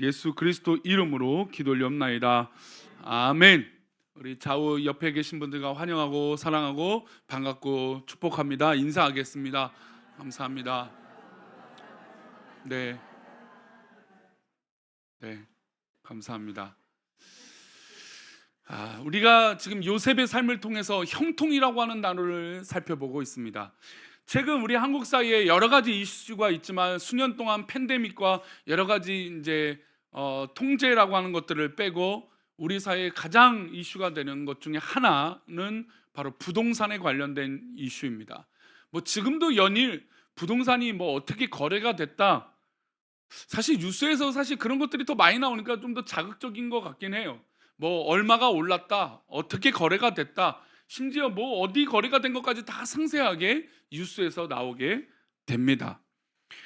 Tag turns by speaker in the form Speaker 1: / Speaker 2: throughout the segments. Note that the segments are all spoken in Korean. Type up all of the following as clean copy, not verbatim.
Speaker 1: 예수 그리스도 이름으로 기도 올리옵나이다. 아멘. 우리 좌우 옆에 계신 분들과 환영하고 사랑하고 반갑고 축복합니다. 인사하겠습니다. 감사합니다. 네, 네, 감사합니다. 우리가 지금 요셉의 삶을 통해서 형통이라고 하는 단어를 살펴보고 있습니다. 최근 우리 한국 사회에 여러 가지 이슈가 있지만 수년 동안 팬데믹과 여러 가지 통제라고 하는 것들을 빼고 우리 사회에 가장 이슈가 되는 것 중에 하나는 바로 부동산에 관련된 이슈입니다. 뭐 지금도 연일 부동산이 뭐 어떻게 거래가 됐다. 사실 뉴스에서 사실 그런 것들이 더 많이 나오니까 좀 더 자극적인 것 같긴 해요. 뭐 얼마가 올랐다, 어떻게 거래가 됐다, 심지어 뭐 어디 거래가 된 것까지 다 상세하게 뉴스에서 나오게 됩니다.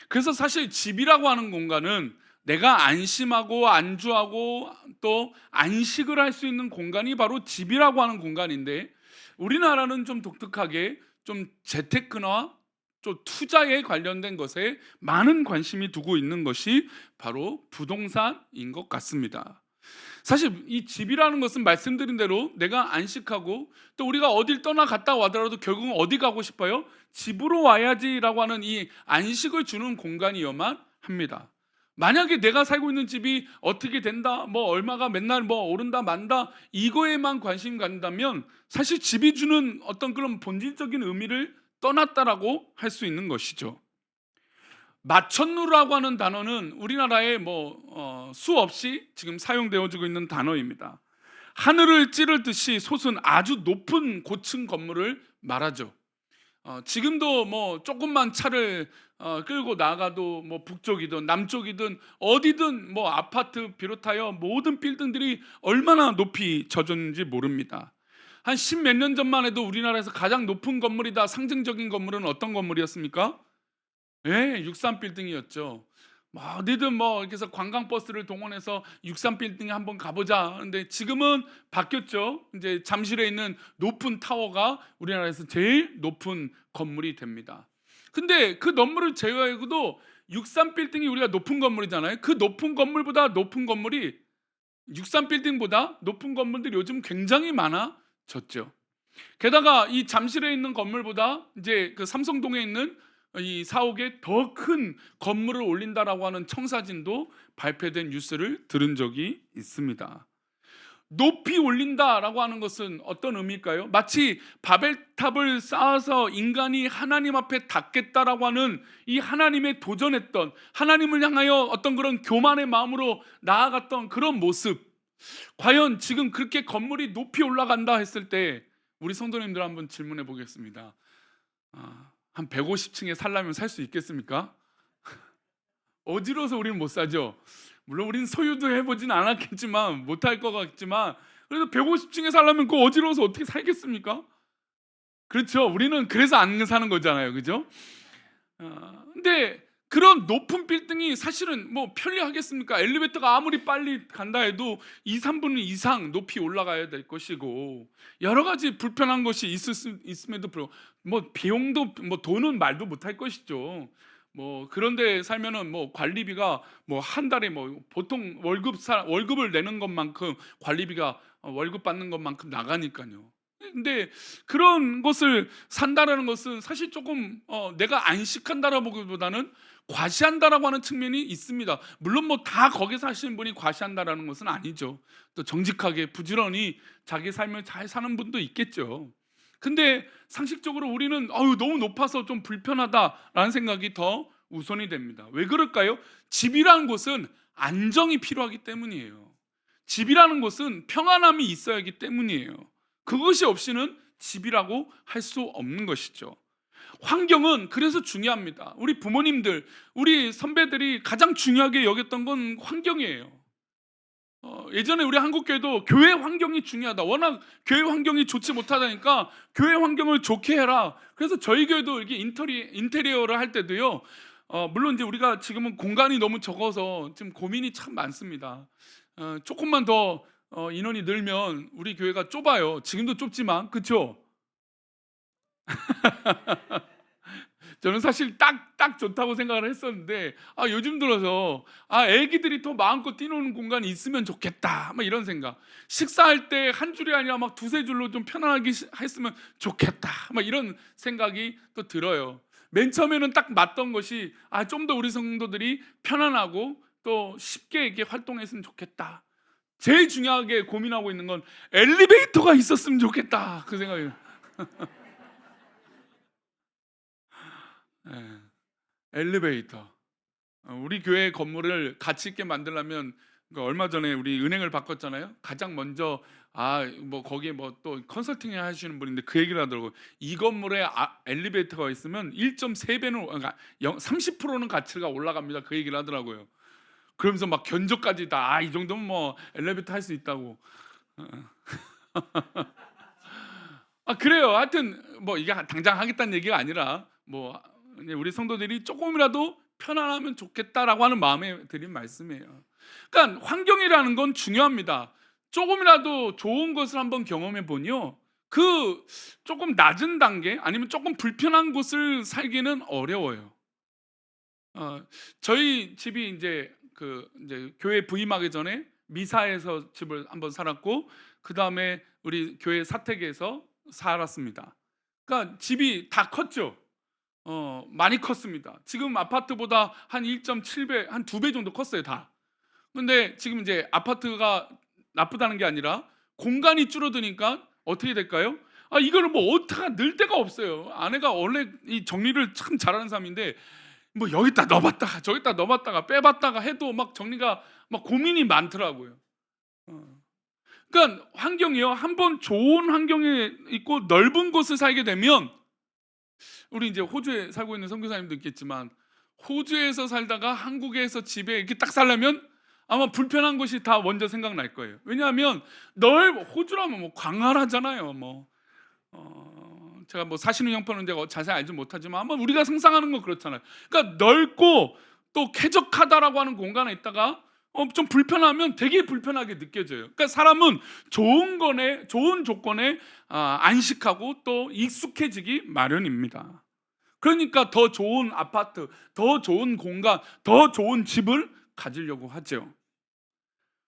Speaker 1: 그래서 사실 집이라고 하는 공간은 내가 안심하고 안주하고 또 안식을 할 수 있는 공간이 바로 집이라고 하는 공간인데, 우리나라는 좀 독특하게 좀 재테크나 좀 투자에 관련된 것에 많은 관심이 두고 있는 것이 바로 부동산인 것 같습니다. 사실 이 집이라는 것은 말씀드린 대로 내가 안식하고 또 우리가 어딜 떠나 갔다 와더라도 결국은 어디 가고 싶어요? 집으로 와야지라고 하는 이 안식을 주는 공간이어만 합니다. 만약에 내가 살고 있는 집이 어떻게 된다, 뭐 얼마가 맨날 뭐 오른다 만다, 이거에만 관심 갖는다면 사실 집이 주는 어떤 그런 본질적인 의미를 떠났다라고 할 수 있는 것이죠. 마천루라고 하는 단어는 우리나라에 수없이 지금 사용되어지고 있는 단어입니다. 하늘을 찌르듯이 솟은 아주 높은 고층 건물을 말하죠. 지금도 뭐 조금만 차를 끌고 나가도 뭐 북쪽이든 남쪽이든 어디든 뭐 아파트 비롯하여 모든 빌딩들이 얼마나 높이 젖었는지 모릅니다. 한 십몇 년 전만 해도 우리나라에서 가장 높은 건물이다, 상징적인 건물은 어떤 건물이었습니까? 예, 63 빌딩이었죠. 뭐 어디든 뭐 이렇게 해서 관광버스를 동원해서 63 빌딩에 한번 가보자. 근데 지금은 바뀌었죠. 이제 잠실에 있는 높은 타워가 우리나라에서 제일 높은 건물이 됩니다. 근데 그 건물을 제외하고도 63 빌딩이 우리가 높은 건물이잖아요. 그 높은 건물보다 높은 건물이 63 빌딩보다 높은 건물들이 요즘 굉장히 많아졌죠. 게다가 이 잠실에 있는 건물보다 이제 그 삼성동에 있는 이 사옥에 더 큰 건물을 올린다라고 하는 청사진도 발표된 뉴스를 들은 적이 있습니다. 높이 올린다라고 하는 것은 어떤 의미일까요? 마치 바벨탑을 쌓아서 인간이 하나님 앞에 닿겠다라고 하는 이 하나님의 도전했던, 하나님을 향하여 어떤 그런 교만의 마음으로 나아갔던 그런 모습, 과연 지금 그렇게 건물이 높이 올라간다 했을 때 우리 성도님들 한번 질문해 보겠습니다. 한 150층에 살려면 살 수 있겠습니까? 어지러워서 우리는 못 사죠. 물론 우리는 소유도 해보진 않았겠지만, 못할 것 같지만, 그래도 150층에 살려면 그 어지러워서 어떻게 살겠습니까? 그렇죠. 우리는 그래서 안 사는 거잖아요, 그죠? 근데 그런 높은 빌딩이 사실은 뭐 편리하겠습니까? 엘리베이터가 아무리 빨리 간다 해도 2, 3분 이상 높이 올라가야 될 것이고, 여러 가지 불편한 것이 있음에도 불구하고 뭐 비용도 뭐 돈은 말도 못할 것이죠. 뭐 그런데 살면은 뭐 관리비가 뭐 한 달에 뭐 보통 월급을 내는 것만큼 관리비가 월급 받는 것만큼 나가니까요. 근데 그런 것을 산다라는 것은 사실 조금 내가 안식한다라고 보기보다는 과시한다라고 하는 측면이 있습니다. 물론 뭐 다 거기 사시는 분이 과시한다라는 것은 아니죠. 또 정직하게 부지런히 자기 삶을 잘 사는 분도 있겠죠. 근데 상식적으로 우리는 너무 높아서 좀 불편하다라는 생각이 더 우선이 됩니다. 왜 그럴까요? 집이라는 곳은 안정이 필요하기 때문이에요. 집이라는 곳은 평안함이 있어야 하기 때문이에요. 그것이 없이는 집이라고 할 수 없는 것이죠. 환경은 그래서 중요합니다. 우리 부모님들, 우리 선배들이 가장 중요하게 여겼던 건 환경이에요. 예전에 우리 한국교회도 교회 환경이 중요하다. 워낙 교회 환경이 좋지 못하다니까 교회 환경을 좋게 해라. 그래서 저희 교회도 이렇게 인테리어를 할 때도요. 물론 이제 우리가 지금은 공간이 너무 적어서 지금 고민이 참 많습니다. 조금만 더 인원이 늘면 우리 교회가 좁아요. 지금도 좁지만, 그렇죠? 저는 사실 딱 좋다고 생각을 했었는데 요즘 들어서 애기들이 더 마음껏 뛰노는 공간이 있으면 좋겠다 막 이런 생각. 식사할 때 한 줄이 아니라 막 두세 줄로 좀 편안하게 했으면 좋겠다 막 이런 생각이 또 들어요. 맨 처음에는 딱 맞던 것이 좀 더 우리 성도들이 편안하고 또 쉽게 이렇게 활동했으면 좋겠다. 제일 중요하게 고민하고 있는 건 엘리베이터가 있었으면 좋겠다 그 생각이에요. 예. 엘리베이터. 우리 교회 건물을 가치 있게 만들려면 얼마 전에 우리 은행을 바꿨잖아요. 가장 먼저 뭐 거기에 뭐 또 컨설팅 하시는 분인데 그 얘기를 하더라고요. 이 건물에 엘리베이터가 있으면 1.3배는 그러니까 30%는 가치가 올라갑니다. 그 얘기를 하더라고요. 그러면서 막 견적까지 다 이 정도면 뭐 엘리베이터 할 수 있다고. 어. 그래요. 하여튼 뭐 이게 당장 하겠다는 얘기가 아니라 뭐 우리 성도들이 조금이라도 편안하면 좋겠다라고 하는 마음에 드린 말씀이에요. 그러니까 환경이라는 건 중요합니다. 조금이라도 좋은 것을 한번 경험해 보니요. 그 조금 낮은 단계 아니면 조금 불편한 곳을 살기는 어려워요. 저희 집이 이제 이제 교회 부임하기 전에 미사에서 집을 한번 살았고 그 다음에 우리 교회 사택에서 살았습니다. 그러니까 집이 다 컸죠. 많이 컸습니다. 지금 아파트보다 한 1.7배, 한 2배 정도 컸어요, 다. 근데 지금 이제 아파트가 나쁘다는 게 아니라 공간이 줄어드니까 어떻게 될까요? 이거를 뭐 어디다가 넣을 데가 없어요. 아내가 원래 이 정리를 참 잘하는 사람인데 뭐 여기다 넣어봤다가 저기다 넣어봤다가 빼봤다가 해도 막 정리가 막 고민이 많더라고요. 그러니까 환경이요. 한번 좋은 환경에 있고 넓은 곳을 살게 되면 우리 이제 호주에 살고 있는 선교사님도 있겠지만 호주에서 살다가 한국에서 집에 이렇게 딱 살려면 아마 불편한 곳이 다 먼저 생각날 거예요. 왜냐하면 호주라면 뭐 광활하잖아요. 뭐 제가 뭐 사시는 형편은 제가 자세히 알지 못하지만 아마 우리가 상상하는 건 그렇잖아요. 그러니까 넓고 또 쾌적하다라고 하는 공간에 있다가 좀 불편하면 되게 불편하게 느껴져요. 그러니까 사람은 좋은 조건에 안식하고 또 익숙해지기 마련입니다. 그러니까 더 좋은 아파트, 더 좋은 공간, 더 좋은 집을 가지려고 하죠.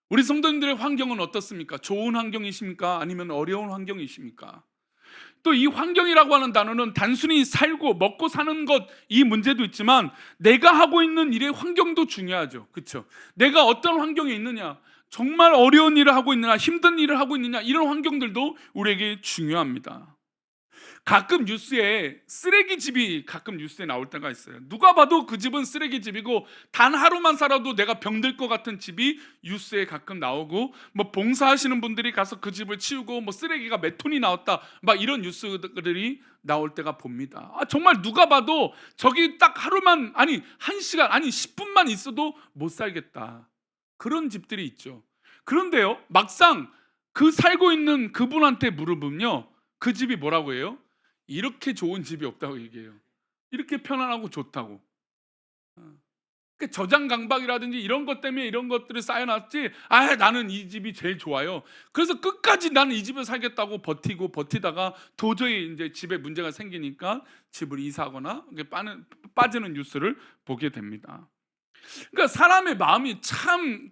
Speaker 1: 우리 성도님들의 환경은 어떻습니까? 좋은 환경이십니까? 아니면 어려운 환경이십니까? 또 이 환경이라고 하는 단어는 단순히 살고 먹고 사는 것 이 문제도 있지만 내가 하고 있는 일의 환경도 중요하죠. 그렇죠? 내가 어떤 환경에 있느냐, 정말 어려운 일을 하고 있느냐, 힘든 일을 하고 있느냐, 이런 환경들도 우리에게 중요합니다. 가끔 뉴스에 쓰레기집이 가끔 뉴스에 나올 때가 있어요. 누가 봐도 그 집은 쓰레기집이고 단 하루만 살아도 내가 병들 것 같은 집이 뉴스에 가끔 나오고, 뭐 봉사하시는 분들이 가서 그 집을 치우고 뭐 쓰레기가 몇 톤이 나왔다 막 이런 뉴스들이 나올 때가 봅니다. 정말 누가 봐도 저기 딱 하루만, 아니 1시간, 아니 10분만 있어도 못 살겠다, 그런 집들이 있죠. 그런데요, 막상 그 살고 있는 그분한테 물어보면요, 그 집이 뭐라고 해요? 이렇게 좋은 집이 없다고 얘기해요. 이렇게 편안하고 좋다고. 저장 강박이라든지 이런 것 때문에 이런 것들이 쌓여놨지, 나는 이 집이 제일 좋아요. 그래서 끝까지 나는 이 집에 살겠다고 버티다가 도저히 이제 집에 문제가 생기니까 집을 이사하거나 빠지는 뉴스를 보게 됩니다. 그러니까 사람의 마음이 참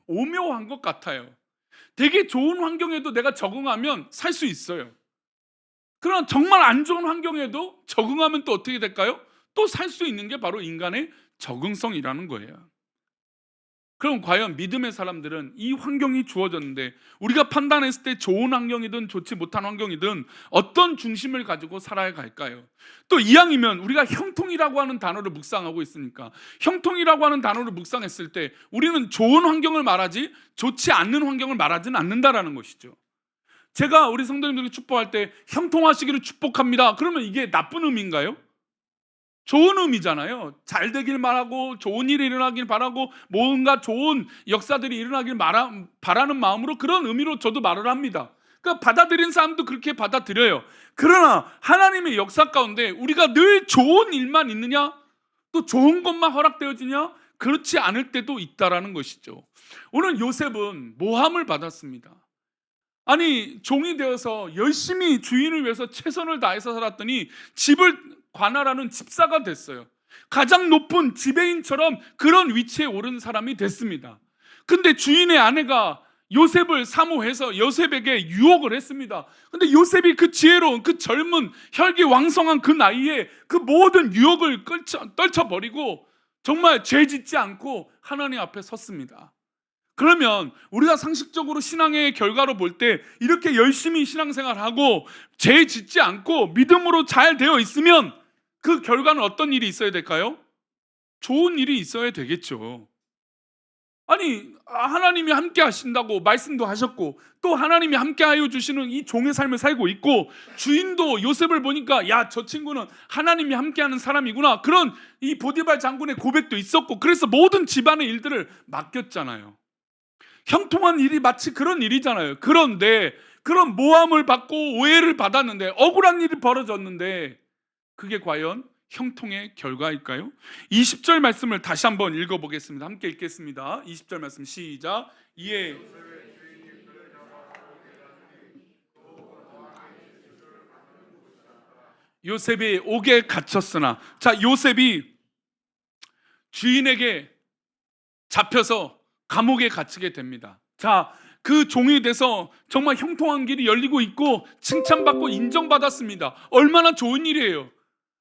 Speaker 1: 오묘한 것 같아요. 되게 좋은 환경에도 내가 적응하면 살 수 있어요. 그러나 정말 안 좋은 환경에도 적응하면 또 어떻게 될까요? 또 살 수 있는 게 바로 인간의 적응성이라는 거예요. 그럼 과연 믿음의 사람들은 이 환경이 주어졌는데 우리가 판단했을 때 좋은 환경이든 좋지 못한 환경이든 어떤 중심을 가지고 살아야 갈까요? 또 이왕이면 우리가 형통이라고 하는 단어를 묵상하고 있으니까 형통이라고 하는 단어를 묵상했을 때 우리는 좋은 환경을 말하지 좋지 않는 환경을 말하지는 않는다라는 것이죠. 제가 우리 성도님들에게 축복할 때 형통하시기를 축복합니다, 그러면 이게 나쁜 의미인가요? 좋은 의미잖아요. 잘 되길 바라고 좋은 일이 일어나길 바라고 뭔가 좋은 역사들이 일어나길 바라는 마음으로 그런 의미로 저도 말을 합니다. 그러니까 받아들인 사람도 그렇게 받아들여요. 그러나 하나님의 역사 가운데 우리가 늘 좋은 일만 있느냐, 또 좋은 것만 허락되어지냐, 그렇지 않을 때도 있다라는 것이죠. 오늘 요셉은 모함을 받았습니다. 아니 종이 되어서 열심히 주인을 위해서 최선을 다해서 살았더니 집을 관할하는 집사가 됐어요. 가장 높은 지배인처럼 그런 위치에 오른 사람이 됐습니다. 근데 주인의 아내가 요셉을 사모해서 요셉에게 유혹을 했습니다. 근데 요셉이 그 지혜로운, 그 젊은 혈기왕성한 그 나이에 그 모든 유혹을 떨쳐버리고 정말 죄 짓지 않고 하나님 앞에 섰습니다. 그러면 우리가 상식적으로 신앙의 결과로 볼 때 이렇게 열심히 신앙생활하고 죄 짓지 않고 믿음으로 잘 되어 있으면 그 결과는 어떤 일이 있어야 될까요? 좋은 일이 있어야 되겠죠. 아니, 하나님이 함께 하신다고 말씀도 하셨고 또 하나님이 함께 하여 주시는 이 종의 삶을 살고 있고, 주인도 요셉을 보니까 야, 저 친구는 하나님이 함께하는 사람이구나, 그런 이 보디발 장군의 고백도 있었고, 그래서 모든 집안의 일들을 맡겼잖아요. 형통한 일이 마치 그런 일이잖아요. 그런데 그런 모함을 받고 오해를 받았는데, 억울한 일이 벌어졌는데 그게 과연 형통의 결과일까요? 20절 말씀을 다시 한번 읽어보겠습니다. 함께 읽겠습니다. 20절 말씀 시작. 이에 요셉이 옥에 갇혔으나, 자, 요셉이 주인에게 잡혀서 감옥에 갇히게 됩니다. 자, 그 종이 돼서 정말 형통한 길이 열리고 있고 칭찬받고 인정받았습니다. 얼마나 좋은 일이에요.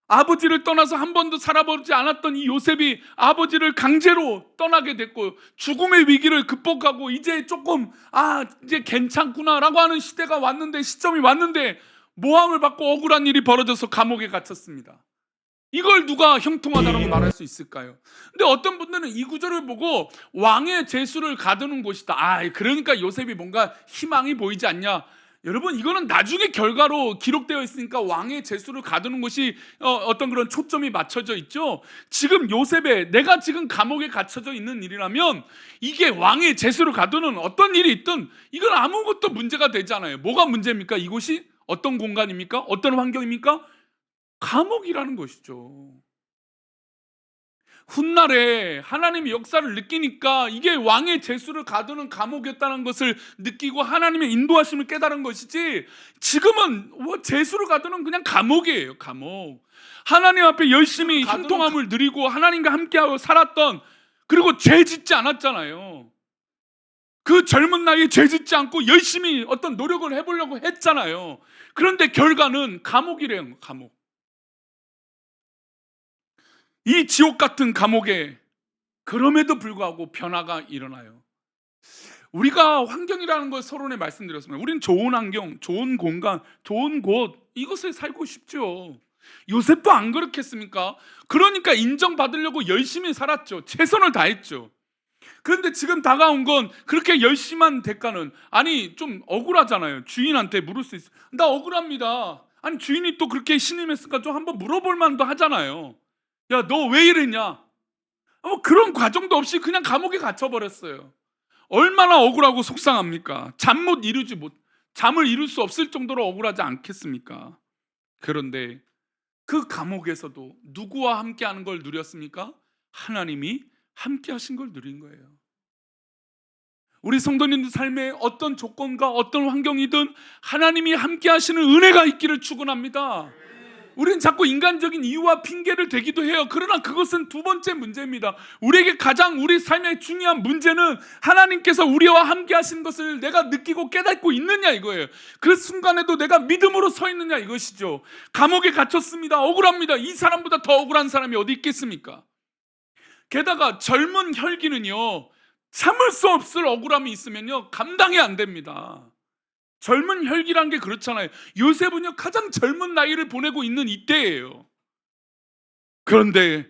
Speaker 1: 아버지를 떠나서 한 번도 살아보지 않았던 이 요셉이 아버지를 강제로 떠나게 됐고 죽음의 위기를 극복하고 이제 조금 이제 괜찮구나라고 하는 시대가 왔는데, 시점이 왔는데 모함을 받고 억울한 일이 벌어져서 감옥에 갇혔습니다. 이걸 누가 형통하다라고 말할 수 있을까요? 근데 어떤 분들은 이 구절을 보고 왕의 제수를 가두는 곳이다, 그러니까 요셉이 뭔가 희망이 보이지 않냐. 여러분, 이거는 나중에 결과로 기록되어 있으니까 왕의 제수를 가두는 것이 어떤 그런 초점이 맞춰져 있죠. 지금 요셉의, 내가 지금 감옥에 갇혀져 있는 일이라면 이게 왕의 제수를 가두는 어떤 일이 있든 이건 아무것도 문제가 되지 않아요. 뭐가 문제입니까? 이곳이 어떤 공간입니까? 어떤 환경입니까? 감옥이라는 것이죠. 훗날에 하나님의 역사를 느끼니까 이게 왕의 제수를 가두는 감옥이었다는 것을 느끼고 하나님의 인도하심을 깨달은 것이지, 지금은 제수를 가두는 그냥 감옥이에요. 감옥. 하나님 앞에 열심히 형통함을 누리고 하나님과 함께하고 살았던, 그리고 죄 짓지 않았잖아요. 그 젊은 나이에 죄 짓지 않고 열심히 어떤 노력을 해보려고 했잖아요. 그런데 결과는 감옥이래요. 감옥. 이 지옥 같은 감옥에 그럼에도 불구하고 변화가 일어나요. 우리가 환경이라는 걸 서론에 말씀드렸습니다. 우리는 좋은 환경, 좋은 공간, 좋은 곳, 이곳에 살고 싶죠. 요셉도 안 그렇겠습니까? 그러니까 인정받으려고 열심히 살았죠. 최선을 다했죠. 그런데 지금 다가온 건 그렇게 열심한 대가는, 좀 억울하잖아요. 주인한테 물을 수 있어요. 나 억울합니다. 주인이 또 그렇게 신임했으니까 좀 한번 물어볼 만도 하잖아요. 야, 너 왜 이랬냐? 그런 과정도 없이 그냥 감옥에 갇혀버렸어요. 얼마나 억울하고 속상합니까? 잠을 이룰 수 없을 정도로 억울하지 않겠습니까? 그런데 그 감옥에서도 누구와 함께하는 걸 누렸습니까? 하나님이 함께하신 걸 누린 거예요. 우리 성도님들 삶에 어떤 조건과 어떤 환경이든 하나님이 함께하시는 은혜가 있기를 축원합니다. 우리는 자꾸 인간적인 이유와 핑계를 대기도 해요. 그러나 그것은 두 번째 문제입니다. 우리에게 가장 우리 삶의 중요한 문제는 하나님께서 우리와 함께 하신 것을 내가 느끼고 깨닫고 있느냐 이거예요. 그 순간에도 내가 믿음으로 서 있느냐 이것이죠. 감옥에 갇혔습니다. 억울합니다. 이 사람보다 더 억울한 사람이 어디 있겠습니까? 게다가 젊은 혈기는요, 참을 수 없을 억울함이 있으면요 감당이 안 됩니다. 젊은 혈기란 게 그렇잖아요. 요셉은요 가장 젊은 나이를 보내고 있는 이때예요. 그런데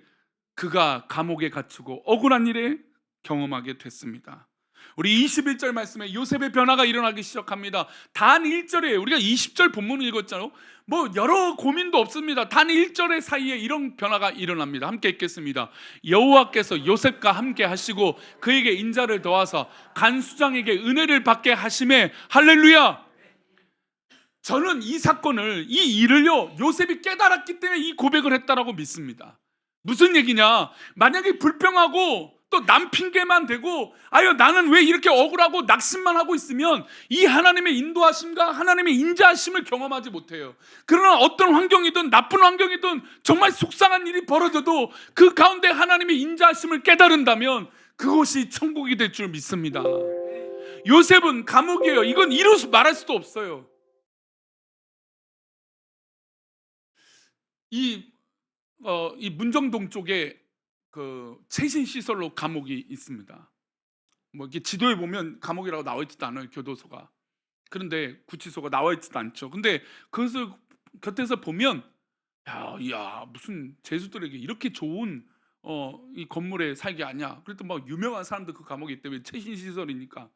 Speaker 1: 그가 감옥에 갇히고 억울한 일에 경험하게 됐습니다. 우리 21절 말씀에 요셉의 변화가 일어나기 시작합니다. 단 1절에 우리가 20절 본문을 읽었잖아요. 여러 고민도 없습니다. 단 1절의 사이에 이런 변화가 일어납니다. 함께 읽겠습니다. 여호와께서 요셉과 함께 하시고 그에게 인자를 더하사 간 수장에게 은혜를 받게 하심에 할렐루야. 저는 이 사건을, 이 일을요 요셉이 깨달았기 때문에 이 고백을 했다라고 믿습니다. 무슨 얘기냐? 만약에 불평하고 또 남 핑계만 대고 아유 나는 왜 이렇게 억울하고 낙심만 하고 있으면 이 하나님의 인도하심과 하나님의 인자하심을 경험하지 못해요. 그러나 어떤 환경이든 나쁜 환경이든 정말 속상한 일이 벌어져도 그 가운데 하나님의 인자하심을 깨달은다면 그곳이 천국이 될 줄 믿습니다. 요셉은 감옥이에요. 이건 이루 말할 수도 없어요. 이 문정동 쪽에 그 최신 시설로 감옥이 있습니다. 뭐 이게 지도에 보면 감옥이라고 나와 있지도 않아요, 교도소가. 그런데 구치소가 나와 있지도 않죠. 근데 그것을 곁에서 보면 야 무슨 죄수들에게 이렇게 좋은 이 건물에 살게 하냐. 그랬더니 막 유명한 사람들 그 감옥에 있대요. 최신 시설이니까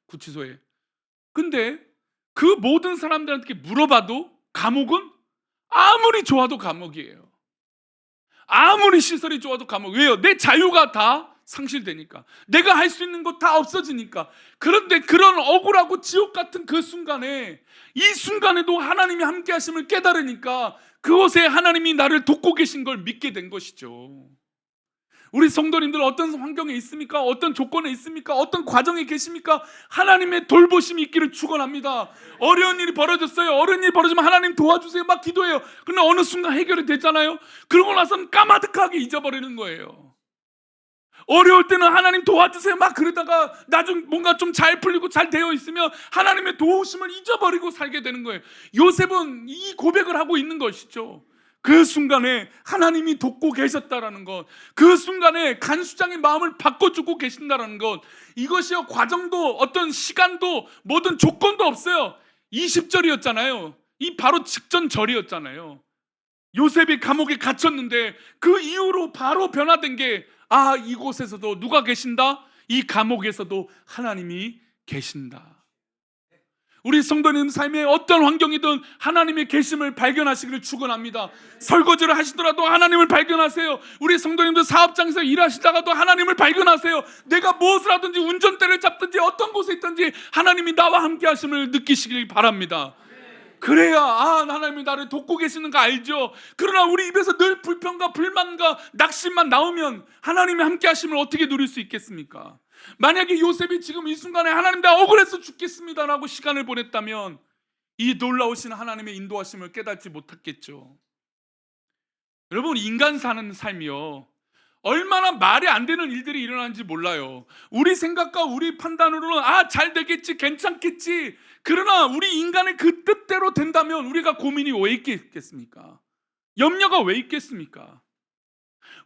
Speaker 1: 구치소에. 근데 그 모든 사람들한테 물어봐도 감옥은 아무리 좋아도 감옥이에요. 아무리 시설이 좋아도 감옥. 왜요? 내 자유가 다 상실되니까. 내가 할 수 있는 거 다 없어지니까. 그런데 그런 억울하고 지옥 같은 그 순간에, 이 순간에도 하나님이 함께 하심을 깨달으니까 그곳에 하나님이 나를 돕고 계신 걸 믿게 된 것이죠. 우리 성도님들 어떤 환경에 있습니까? 어떤 조건에 있습니까? 어떤 과정에 계십니까? 하나님의 돌보심이 있기를 축원합니다. 어려운 일이 벌어졌어요. 어려운 일이 벌어지면 하나님 도와주세요 막 기도해요. 그러나 어느 순간 해결이 됐잖아요. 그러고 나서는 까마득하게 잊어버리는 거예요. 어려울 때는 하나님 도와주세요 막 그러다가 나중 뭔가 좀 잘 풀리고 잘 되어 있으면 하나님의 도우심을 잊어버리고 살게 되는 거예요. 요셉은 이 고백을 하고 있는 것이죠. 그 순간에 하나님이 돕고 계셨다라는 것, 그 순간에 간수장의 마음을 바꿔주고 계신다라는 것, 이것이요 과정도 어떤 시간도 모든 조건도 없어요. 20절이었잖아요. 이 바로 직전 절이었잖아요. 요셉이 감옥에 갇혔는데 그 이후로 바로 변화된 게 이곳에서도 누가 계신다? 이 감옥에서도 하나님이 계신다. 우리 성도님 삶의 어떤 환경이든 하나님의 계심을 발견하시기를 축원합니다. 설거지를 하시더라도 하나님을 발견하세요. 우리 성도님들 사업장에서 일하시다가도 하나님을 발견하세요. 내가 무엇을 하든지 운전대를 잡든지 어떤 곳에 있든지 하나님이 나와 함께 하심을 느끼시길 바랍니다. 그래야 하나님이 나를 돕고 계시는 거 알죠. 그러나 우리 입에서 늘 불평과 불만과 낙심만 나오면 하나님이 함께 하심을 어떻게 누릴 수 있겠습니까? 만약에 요셉이 지금 이 순간에 하나님 나 억울해서 죽겠습니다라고 시간을 보냈다면 이 놀라우신 하나님의 인도하심을 깨닫지 못했겠죠. 여러분, 인간 사는 삶이요 얼마나 말이 안 되는 일들이 일어나는지 몰라요. 우리 생각과 우리 판단으로는 잘 되겠지, 괜찮겠지. 그러나 우리 인간의 그 뜻대로 된다면 우리가 고민이 왜 있겠습니까? 염려가 왜 있겠습니까?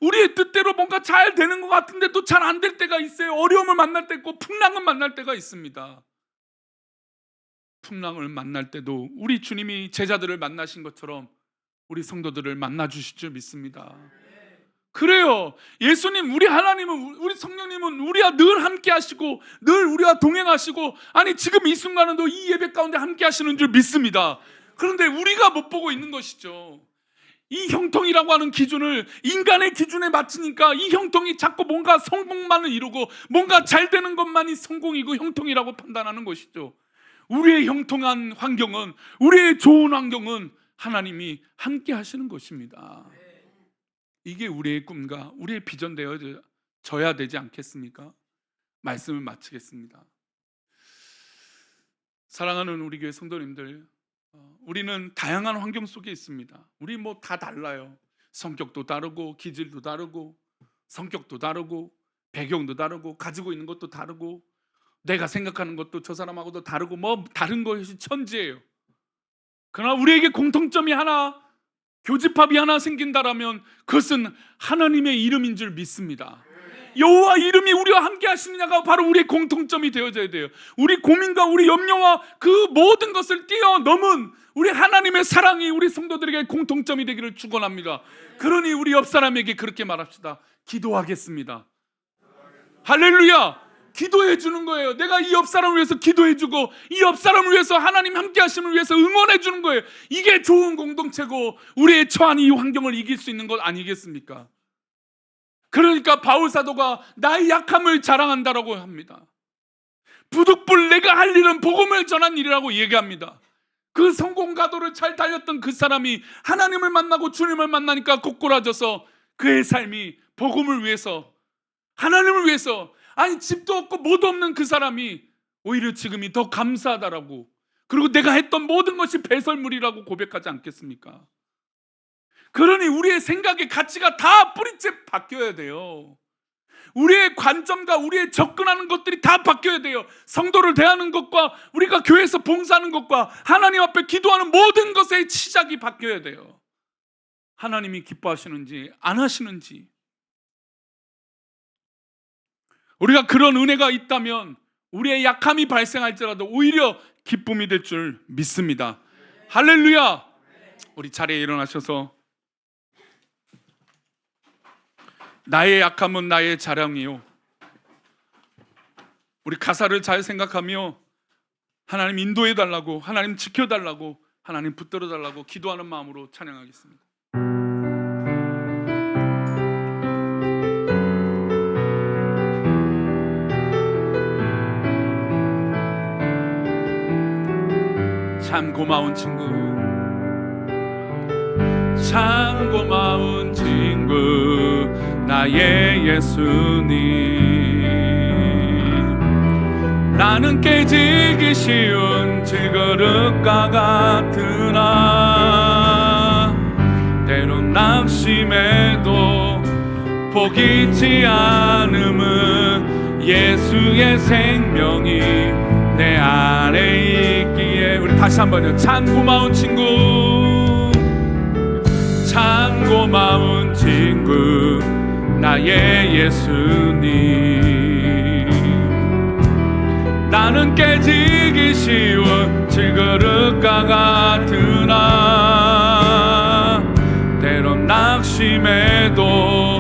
Speaker 1: 우리의 뜻대로 뭔가 잘 되는 것 같은데 또 잘 안 될 때가 있어요. 어려움을 만날 때 있고 풍랑을 만날 때가 있습니다. 풍랑을 만날 때도 우리 주님이 제자들을 만나신 것처럼 우리 성도들을 만나 주실 줄 믿습니다. 그래요. 예수님, 우리 하나님은, 우리 성령님은 우리와 늘 함께 하시고 늘 우리와 동행하시고 지금 이 순간에도 이 예배 가운데 함께 하시는 줄 믿습니다. 그런데 우리가 못 보고 있는 것이죠. 이 형통이라고 하는 기준을 인간의 기준에 맞추니까 이 형통이 자꾸 뭔가 성공만을 이루고 뭔가 잘 되는 것만이 성공이고 형통이라고 판단하는 것이죠. 우리의 형통한 환경은, 우리의 좋은 환경은 하나님이 함께 하시는 것입니다. 이게 우리의 꿈과 우리의 비전 되어져야 되지 않겠습니까? 말씀을 마치겠습니다. 사랑하는 우리 교회 성도님들, 우리는 다양한 환경 속에 있습니다. 우리 다 달라요. 성격도 다르고 기질도 다르고 성격도 다르고 배경도 다르고 가지고 있는 것도 다르고 내가 생각하는 것도 저 사람하고도 다르고 다른 것이 천지예요. 그러나 우리에게 공통점이 하나, 교집합이 하나 생긴다라면 그것은 하나님의 이름인 줄 믿습니다. 여호와 이름이 우리와 함께 하시느냐가 바로 우리의 공통점이 되어져야 돼요. 우리 고민과 우리 염려와 그 모든 것을 뛰어넘은 우리 하나님의 사랑이 우리 성도들에게 공통점이 되기를 축원합니다. 그러니 우리 옆 사람에게 그렇게 말합시다. 기도하겠습니다. 할렐루야. 기도해 주는 거예요. 내가 이 옆 사람을 위해서 기도해 주고 이 옆 사람을 위해서 하나님 함께 하심을 위해서 응원해 주는 거예요. 이게 좋은 공동체고 우리의 처한 이 환경을 이길 수 있는 것 아니겠습니까? 그러니까 바울 사도가 나의 약함을 자랑한다라고 합니다. 부득불 내가 할 일은 복음을 전한 일이라고 얘기합니다. 그 성공 가도를 잘 달렸던 그 사람이 하나님을 만나고 주님을 만나니까 고꾸라져서 그의 삶이 복음을 위해서 하나님을 위해서. 아니 집도 없고 뭐도 없는 그 사람이 오히려 지금이 더 감사하다라고, 그리고 내가 했던 모든 것이 배설물이라고 고백하지 않겠습니까? 그러니 우리의 생각의 가치가 다 뿌리째 바뀌어야 돼요. 우리의 관점과 우리의 접근하는 것들이 다 바뀌어야 돼요. 성도를 대하는 것과 우리가 교회에서 봉사하는 것과 하나님 앞에 기도하는 모든 것의 시작이 바뀌어야 돼요. 하나님이 기뻐하시는지 안 하시는지. 우리가 그런 은혜가 있다면 우리의 약함이 발생할지라도 오히려 기쁨이 될 줄 믿습니다. 할렐루야. 우리 자리에 일어나셔서 나의 약함은 나의 자랑이요, 우리 가사를 잘 생각하며 하나님 인도해 달라고, 하나님 지켜달라고, 하나님 붙들어 달라고 기도하는 마음으로 찬양하겠습니다. 참 고마운 친구, 참 고마운 친구, 나의 예수님. 나는 깨지기 쉬운 질그릇과 같으나 때론 낙심해도 포기치 않음은 예수의 생명이 내 안에 있기에. 우리 다시 한번요. 참 고마운 친구, 참 고마운 친구, 나의 예수님. 나는 깨지기 쉬운 질그릇과 같으나 때론 낙심해도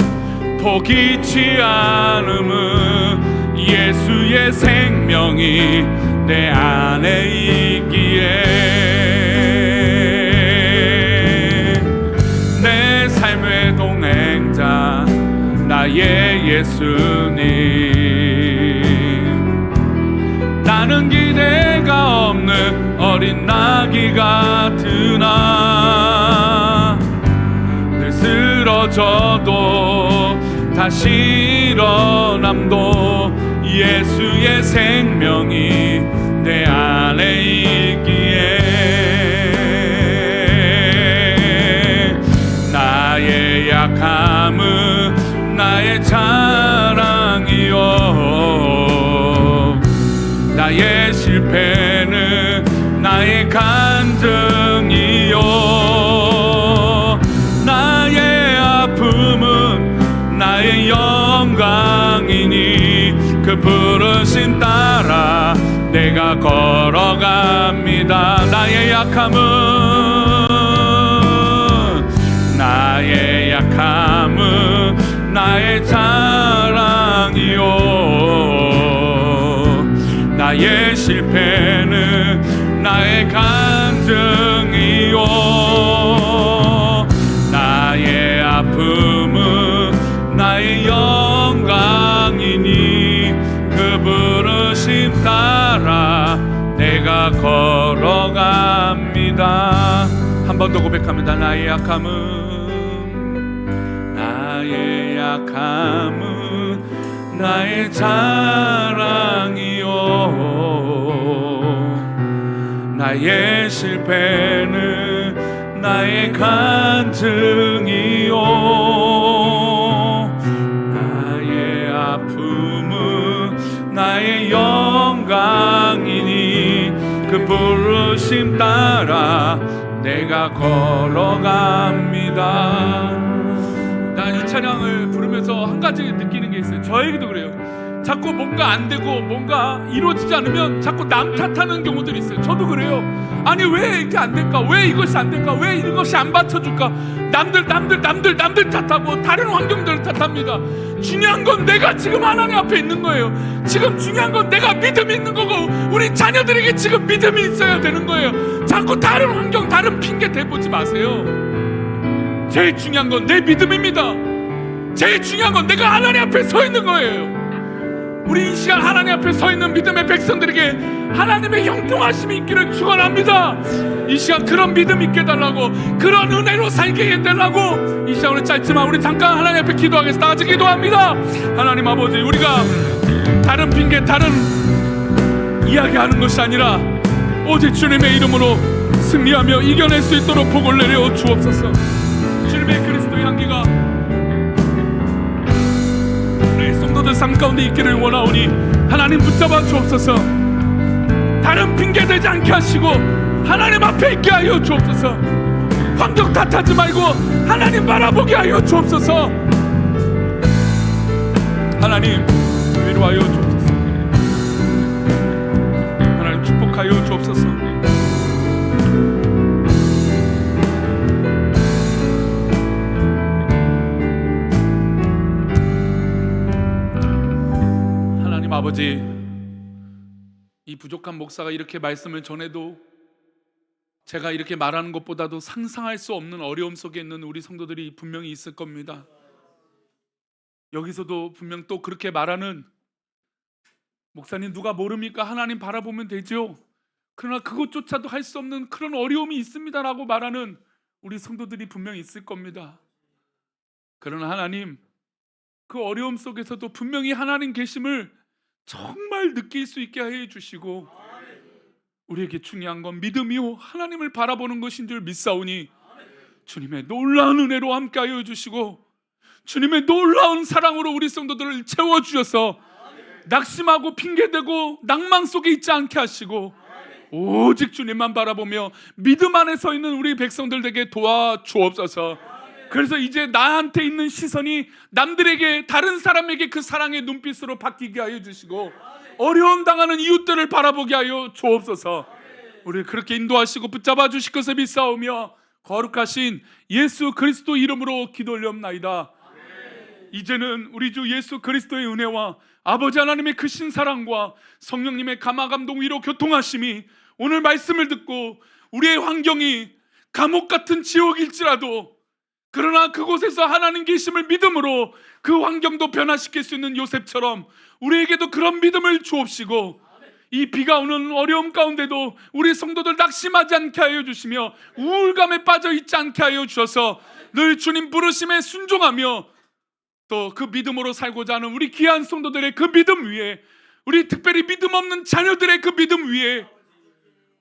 Speaker 1: 포기치 않음은 예수의 생명이 내 안에 있기에. 내 삶의 동행자 나의 예수님. 나는 기대가 없는 어린 나귀 같으나 늘 쓰러져도 다시 일어남도 예수의 생명이 내 안에 있기에. 나의 약함은 나의 자랑이요, 나의 실패는 나의 간증이요, 나의 아픔은 나의 영광이니 그 부르심 따라 내가 걸어갑니다. 나의 약함은 나의 자랑이요, 나의 실패는 나의 간증이요, 나의 아픔은 나의 영광이니 그 부르심 따라 내가 걸어갑니다. 한 번 더 고백합니다. 나의 약함은 나의 자랑이요, 나의 실패는 나의 간증이요, 나의 아픔은 나의 영광이니 그 부르심 따라 내가 걸어갑니다. 난 이 찬양을 부르면서 한 가지 느끼는 게 있어요. 저에게도 그래요. 자꾸 뭔가 안 되고 뭔가 이루어지지 않으면 자꾸 남 탓하는 경우들이 있어요. 저도 그래요. 아니 왜 이렇게 안 될까? 왜 이것이 안 될까? 왜 이것이 안 받쳐줄까? 남들 탓하고 다른 환경들을 탓합니다. 중요한 건 내가 지금 하나님 앞에 있는 거예요. 지금 중요한 건 내가 믿음이 있는 거고 우리 자녀들에게 지금 믿음이 있어야 되는 거예요. 자꾸 다른 환경, 다른 핑계 대보지 마세요. 제일 중요한 건 내 믿음입니다. 제일 중요한 건 내가 하나님 앞에 서 있는 거예요. 우리 이 시간 하나님 앞에 서 있는 믿음의 백성들에게 하나님의 형통하심이 있기를 축원합니다. 이 시간 그런 믿음 있게 해달라고, 그런 은혜로 살게 해달라고 이 시간 오늘 짧지만 우리 잠깐 하나님 앞에 기도하겠습니다. 다 같이 기도합니다. 하나님 아버지, 우리가 다른 핑계, 다른 이야기하는 것이 아니라 오직 주님의 이름으로 승리하며 이겨낼 수 있도록 복을 내려 주옵소서. 주님의 그리스도의 향기가 우리 성도들 삶 가운데 있기를 원하오니 하나님 붙잡아 주옵소서. 다른 핑계 대지 않게 하시고 하나님 앞에 있게 하여 주옵소서. 환경 탓하지 말고 하나님 바라보게 하여 주옵소서. 하나님 위로하여 주옵소서. 하나님 축복하여 주옵소서. 하나님 아버지, 이 부족한 목사가 이렇게 말씀을 전해도 제가 이렇게 말하는 것보다도 상상할 수 없는 어려움 속에 있는 우리 성도들이 분명히 있을 겁니다. 여기서도 분명 또 그렇게 말하는, 목사님 누가 모릅니까? 하나님 바라보면 되죠. 그러나 그것조차도 할 수 없는 그런 어려움이 있습니다라고 말하는 우리 성도들이 분명히 있을 겁니다. 그러나 하나님, 그 어려움 속에서도 분명히 하나님 계심을 정말 느낄 수 있게 해 주시고, 우리에게 중요한 건 믿음이요 하나님을 바라보는 것인 줄 믿사오니 주님의 놀라운 은혜로 함께하여 주시고 주님의 놀라운 사랑으로 우리 성도들을 채워주셔서 낙심하고 핑계대고 낭망 속에 있지 않게 하시고 오직 주님만 바라보며 믿음 안에 서 있는 우리 백성들에게 도와주옵소서. 그래서 이제 나한테 있는 시선이 남들에게, 다른 사람에게 그 사랑의 눈빛으로 바뀌게 하여 주시고 어려움 당하는 이웃들을 바라보게 하여 주옵소서. 우리를 그렇게 인도하시고 붙잡아 주실 것을 믿사오며 거룩하신 예수 그리스도 이름으로 기도 올리옵나이다. 이제는 우리 주 예수 그리스도의 은혜와 아버지 하나님의 크신 사랑과 성령님의 감화 감동 위로 교통하심이 오늘 말씀을 듣고 우리의 환경이 감옥 같은 지옥일지라도, 그러나 그곳에서 하나님 계심을 믿음으로 그 환경도 변화시킬 수 있는 요셉처럼 우리에게도 그런 믿음을 주옵시고 이 비가 오는 어려움 가운데도 우리 성도들 낙심하지 않게 하여 주시며 우울감에 빠져 있지 않게 하여 주셔서 늘 주님 부르심에 순종하며 또 그 믿음으로 살고자 하는 우리 귀한 성도들의 그 믿음 위에, 우리 특별히 믿음 없는 자녀들의 그 믿음 위에,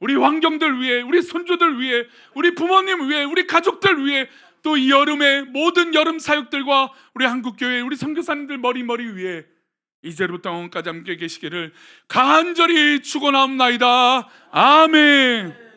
Speaker 1: 우리 환경들 위에, 우리 손주들 위에, 우리 부모님 위에, 우리 가족들 위에, 또 이 여름에 모든 여름 사역들과 우리 한국교회 우리 선교사님들 머리 위에 이제부터 영원까지 함께 계시기를 간절히 축원하옵나이다. 아멘.